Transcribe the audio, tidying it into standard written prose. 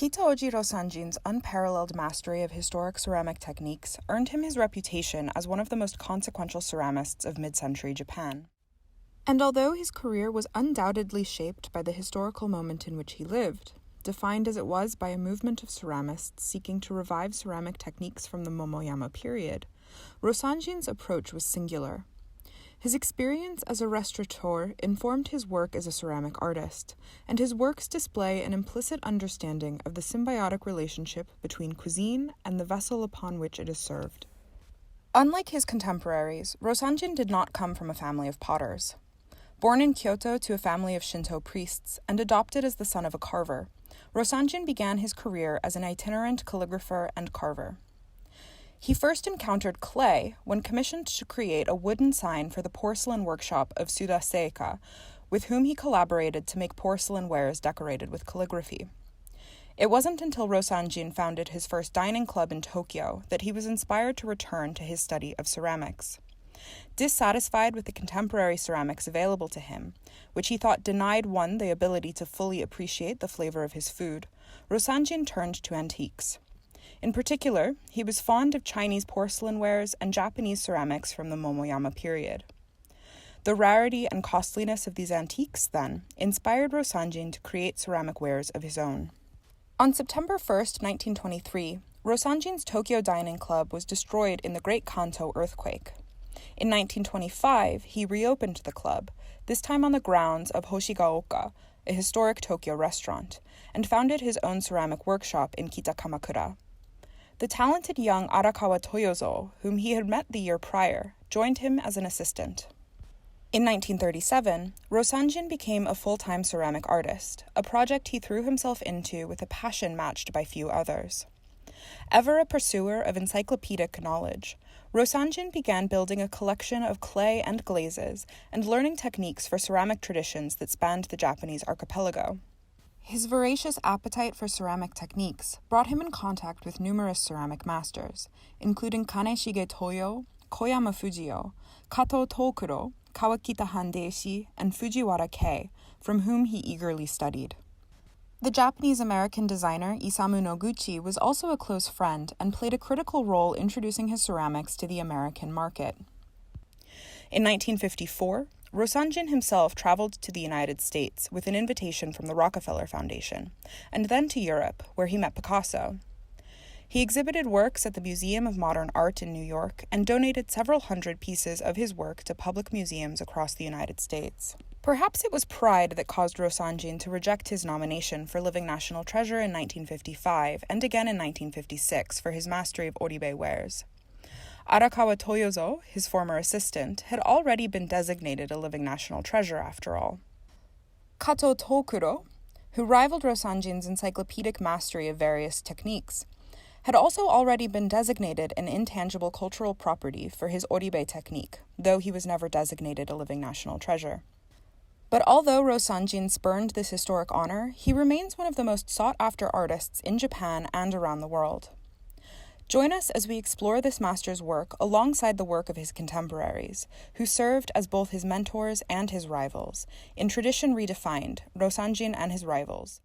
Kitaōji Rosanjin's unparalleled mastery of historic ceramic techniques earned him his reputation as one of the most consequential ceramists of mid-century Japan. And although his career was undoubtedly shaped by the historical moment in which he lived, defined as it was by a movement of ceramists seeking to revive ceramic techniques from the Momoyama period, Rosanjin's approach was singular. His experience as a restaurateur informed his work as a ceramic artist, and his works display an implicit understanding of the symbiotic relationship between cuisine and the vessel upon which it is served. Unlike his contemporaries, Rosanjin did not come from a family of potters. Born in Kyoto to a family of Shinto priests and adopted as the son of a carver, Rosanjin began his career as an itinerant calligrapher and carver. He first encountered clay when commissioned to create a wooden sign for the porcelain workshop of Suda Seika, with whom he collaborated to make porcelain wares decorated with calligraphy. It wasn't until Rosanjin founded his first dining club in Tokyo that he was inspired to return to his study of ceramics. Dissatisfied with the contemporary ceramics available to him, which he thought denied one the ability to fully appreciate the flavor of his food, Rosanjin turned to antiques. In particular, he was fond of Chinese porcelain wares and Japanese ceramics from the Momoyama period. The rarity and costliness of these antiques, then, inspired Rosanjin to create ceramic wares of his own. On September 1st, 1923, Rosanjin's Tokyo Dining Club was destroyed in the Great Kanto earthquake. In 1925, he reopened the club, this time on the grounds of Hoshigaoka, a historic Tokyo restaurant, and founded his own ceramic workshop in Kitakamakura. The talented young Arakawa Toyozo, whom he had met the year prior, joined him as an assistant. In 1937, Rosanjin became a full-time ceramic artist, a project he threw himself into with a passion matched by few others. Ever a pursuer of encyclopedic knowledge, Rosanjin began building a collection of clay and glazes and learning techniques for ceramic traditions that spanned the Japanese archipelago. His voracious appetite for ceramic techniques brought him in contact with numerous ceramic masters, including Kaneshige Toyo, Koyama Fujio, Kato Tokuro, Kawakita Handeshi, and Fujiwara Kei, from whom he eagerly studied. The Japanese-American designer ISAMU Noguchi was also a close friend and played a critical role introducing his ceramics to the American market. In 1954, Rosanjin himself traveled to the United States with an invitation from the Rockefeller Foundation, and then to Europe, where he met Picasso. He exhibited works at the Museum of Modern Art in New York and donated several hundred pieces of his work to public museums across the United States. Perhaps it was pride that caused Rosanjin to reject his nomination for Living National Treasure in 1955 and again in 1956 for his mastery of ORIBE wares. Arakawa Toyozo, his former assistant, had already been designated a Living National Treasure after all. Kato Tokuro, who rivaled Rosanjin's encyclopedic mastery of various techniques, had also already been designated an intangible cultural property for his ORIBE technique, though he was never designated a Living National Treasure. But although Rosanjin spurned this historic honor, he remains one of the most sought-after artists in Japan and around the world. Join us as we explore this master's work alongside the work of his contemporaries, who served as both his mentors and his rivals, in Tradition Redefined, Rosanjin and His Rivals,